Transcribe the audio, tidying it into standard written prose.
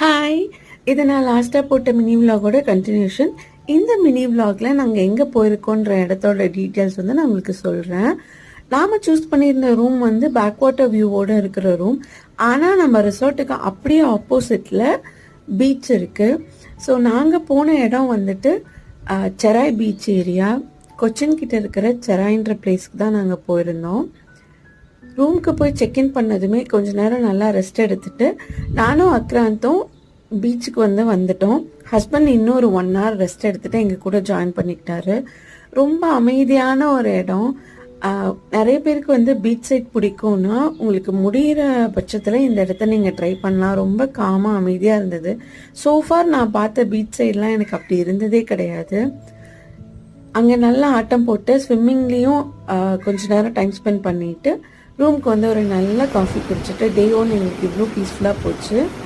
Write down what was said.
Hi! இது நான் லாஸ்ட்டா போட்ட மினி விலாகோட கன்டினியூஷன். இந்த மினி விலாக்ல நாங்க எங்க போயிருக்கோன்ற இடத்தோட டீட்டெயில்ஸ் வந்து நான் உங்களுக்கு சொல்றேன். நாம சூஸ் பண்ணியிருந்த ரூம் வந்து பேக் வாட்டர் வியூவோட இருக்கிற ரூம். ஆனா நம்ம ரிசார்ட்டுக்கு அப்படியே ஆப்போசிட்ல பீச் இருக்கு. ஸோ நாங்க போன இடம் வந்துட்டு செராய் பீச் ஏரியா. கொச்சின் கிட்ட இருக்கிற செராய்ன்ற பிளேஸ்க்கு தான் நாங்கள் போயிருந்தோம். ரூமுக்கு போய் செக்இன் பண்ணதுமே கொஞ்ச நேரம் நல்லா ரெஸ்ட் எடுத்துட்டு நானும் அக்ராந்தும் பீச்சுக்கு வந்துட்டோம். ஹஸ்பண்ட் இன்னொரு 1 hour ரெஸ்ட் எடுத்துட்டு எங்கள் கூட ஜாயின் பண்ணிக்கிட்டாரு. ரொம்ப அமைதியான ஒரு இடம். நிறைய பேருக்கு வந்து பீச் சைட் பிடிக்கும்னா உங்களுக்கு முடிகிற பட்சத்தில் இந்த இடத்த நீங்கள் ட்ரை பண்ணலாம். ரொம்ப காமாக அமைதியாக இருந்தது. சோஃபார் நான் பார்த்த பீச் சைட்லாம் எனக்கு அப்படி இருந்ததே கிடையாது. அங்கே நல்லா ஆட்டம் போட்டு ஸ்விம்மிங்லேயும் கொஞ்ச நேரம் டைம் ஸ்பெண்ட் பண்ணிட்டு ரூமுக்கு ஒரு நல்ல காஃபி குடிச்சிட்டு டே 1 எங்களுக்கு இவ்வளோ பீஸ்ஃபுல்லாக போச்சு.